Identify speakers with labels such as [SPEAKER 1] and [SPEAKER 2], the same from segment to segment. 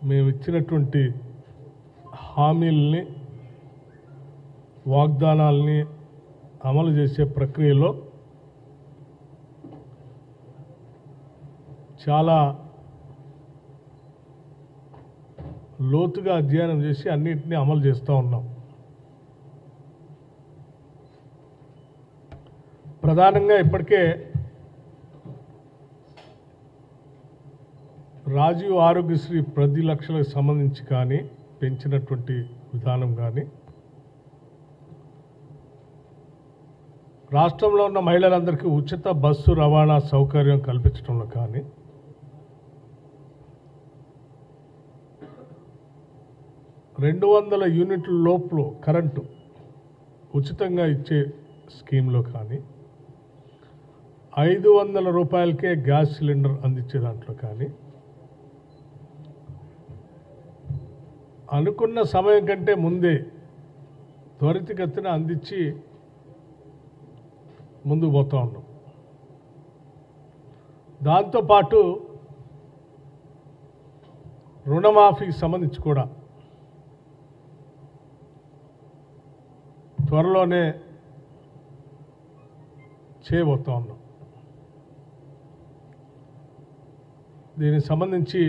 [SPEAKER 1] మేము ఇచ్చినటువంటి హామీల్ని వాగ్దానాల్ని అమలు చేసే ప్రక్రియలో చాలా లోతుగా అధ్యయనం చేసి అన్నింటినీ అమలు చేస్తూ ఉన్నాం. ప్రధానంగా ఇప్పటికే రాజీవ్ ఆరోగ్యశ్రీ 10 లక్షలకు సంబంధించి కానీ పెంచినటువంటి విధానం కానీ, రాష్ట్రంలో ఉన్న మహిళలందరికీ ఉచిత బస్సు రవాణా సౌకర్యం కల్పించడంలో కానీ, 200 యూనిట్ల లోపు కరెంటు ఉచితంగా ఇచ్చే స్కీమ్లో కానీ, 500 రూపాయలకే గ్యాస్ సిలిండర్ అందించే దాంట్లో కానీ, అనుకున్న సమయం కంటే ముందే త్వరితగతిన అందించి ముందుకు పోతూ ఉన్నాం. దాంతోపాటు రుణమాఫీకి సంబంధించి కూడా త్వరలోనే చేయబోతూ ఉన్నాం. దీనికి సంబంధించి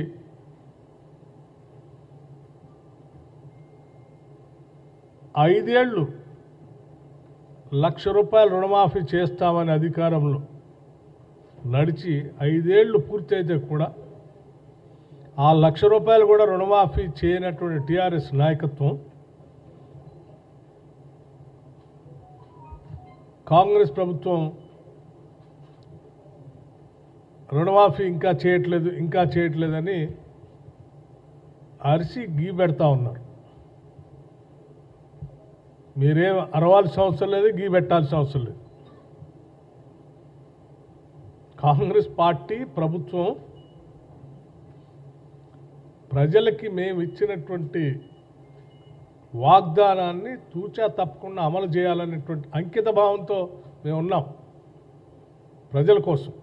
[SPEAKER 1] ఐదేళ్లు ₹1,00,000 రుణమాఫీ చేస్తామని అధికారంలో నడిచి 5 ఏళ్ళు పూర్తయితే కూడా ఆ ₹1,00,000 కూడా రుణమాఫీ చేయనటువంటి టీఆర్ఎస్ నాయకత్వం కాంగ్రెస్ ప్రభుత్వం రుణమాఫీ ఇంకా చేయట్లేదని అరిసి గీ పెడతా ఉన్నారు. మీరేం అరవాల్సిన అవసరం లేదు, గీ పెట్టాల్సిన అవసరం లేదు. కాంగ్రెస్ పార్టీ ప్రభుత్వం ప్రజలకి మేము ఇచ్చినటువంటి వాగ్దానాన్ని తూచా తప్పకుండా అమలు చేయాలనేటువంటి అంకిత భావంతో మేము ఉన్నాం ప్రజల కోసం.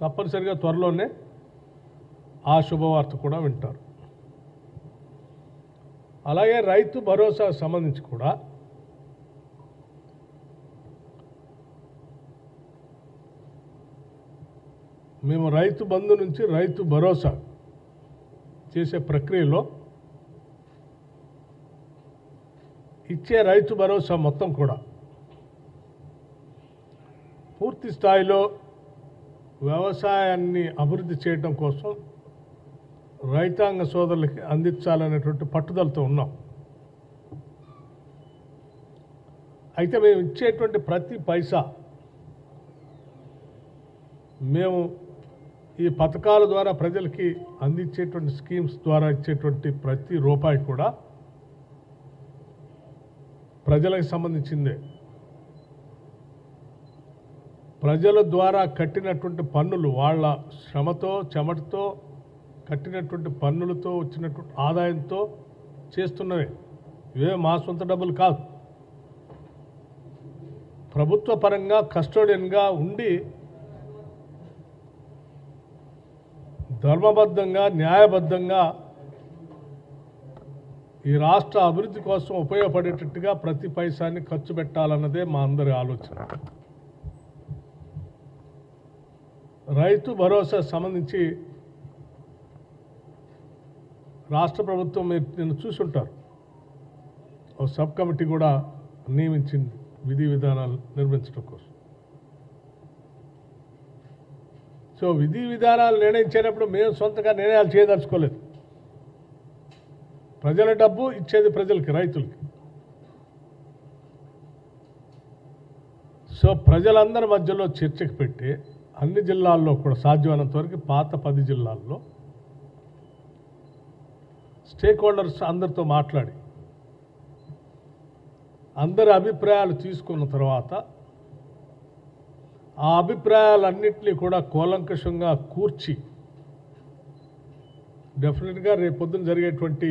[SPEAKER 1] తప్పనిసరిగా త్వరలోనే ఆ శుభవార్త కూడా వింటారు. అలాగే రైతు భరోసా సంబంధించి కూడా మేము రైతు బంధు నుంచి రైతు భరోసా చేసే ప్రక్రియలో ఇచ్చే రైతు భరోసా మొత్తం కూడా పూర్తి స్థాయిలో వ్యవసాయాన్ని అభివృద్ధి చేయడం కోసం రైతాంగ సోదరులకి అందించాలనేటువంటి పట్టుదలతో ఉన్నాం. అయితే మేము ఇచ్చేటువంటి ప్రతి పైసా, మేము ఈ పథకాల ద్వారా ప్రజలకి అందించేటువంటి స్కీమ్స్ ద్వారా ఇచ్చేటువంటి ప్రతి రూపాయి కూడా ప్రజలకు సంబంధించిందే. ప్రజల ద్వారా కట్టినటువంటి పన్నులు, వాళ్ళ శ్రమతో చెమటతో కట్టినటువంటి పన్నులతో వచ్చినటువంటి ఆదాయంతో చేస్తున్నవే. ఇవే మా సొంత డబ్బులు కాదు. ప్రభుత్వ పరంగా కస్టోడియన్గా ఉండి ధర్మబద్ధంగా న్యాయబద్ధంగా ఈ రాష్ట్ర అభివృద్ధి కోసం ఉపయోగపడేటట్టుగా ప్రతి పైసాన్ని ఖర్చు పెట్టాలన్నదే మా అందరి ఆలోచన. రైతు భరోసా సంబంధించి రాష్ట్ర ప్రభుత్వం మీరు నిన్న చూసి ఉంటారు, ఒక సబ్ కమిటీ కూడా నియమించింది విధి విధానాలు నిర్మించడం కోసం. సో విధి విధానాలు నిర్ణయించేటప్పుడు మేము సొంతగా నిర్ణయాలు చేయదలుచుకోలేదు. ప్రజల డబ్బు ఇచ్చేది ప్రజలకి, రైతులకి. సో ప్రజలందరి మధ్యలో చర్చకు పెట్టి అన్ని జిల్లాల్లో కూడా సాధ్యమైనంత వరకు పాత 10 జిల్లాల్లో స్టేక్ హోల్డర్స్ అందరితో మాట్లాడి అందరి అభిప్రాయాలు తీసుకున్న తర్వాత ఆ అభిప్రాయాలన్నింటినీ కూడా కూలంకషంగా కూర్చి డెఫినెట్గా రేపొద్దున జరిగేటువంటి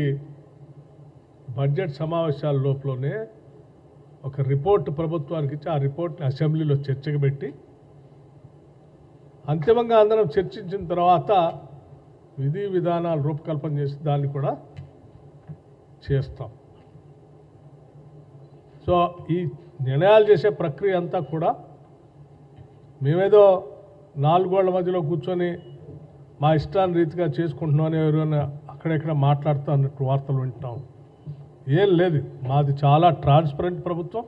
[SPEAKER 1] బడ్జెట్ సమావేశాల లోపలనే ఒక రిపోర్ట్ ప్రభుత్వానికి ఇచ్చి ఆ రిపోర్ట్ని అసెంబ్లీలో చర్చకు పెట్టి అంతిమంగా అందరం చర్చించిన తర్వాత విధి విధానాలు రూపకల్పన చేసి దాన్ని కూడా చేస్తాం. సో ఈ నిర్ణయాలు చేసే ప్రక్రియ అంతా కూడా మేమేదో 4 గోళ్ల మధ్యలో కూర్చొని మా ఇష్టాన్ని రీతిగా చేసుకుంటున్నామని ఎవరైనా అక్కడెక్కడ మాట్లాడుతూ అన్నట్టు వార్తలు వింటున్నాం. ఏం లేదు, మాది చాలా ట్రాన్స్పరెంట్ ప్రభుత్వం.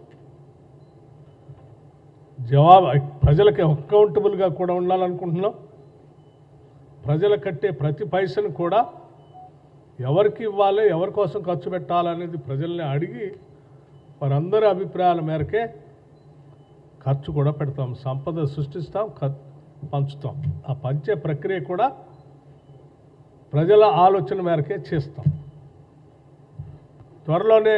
[SPEAKER 1] ప్రజలకి అకౌంటబుల్గా కూడా ఉండాలనుకుంటున్నాం. ప్రజలు కట్టే ప్రతి పైసను కూడా ఎవరికి ఇవ్వాలి, ఎవరి కోసం ఖర్చు పెట్టాలనేది ప్రజల్ని అడిగి వారందరి అభిప్రాయాల మేరకే ఖర్చు కూడా పెడతాం. సంపద సృష్టిస్తాం, పంచుతాం. ఆ పంచే ప్రక్రియ కూడా ప్రజల ఆలోచన మేరకే చేస్తాం. త్వరలోనే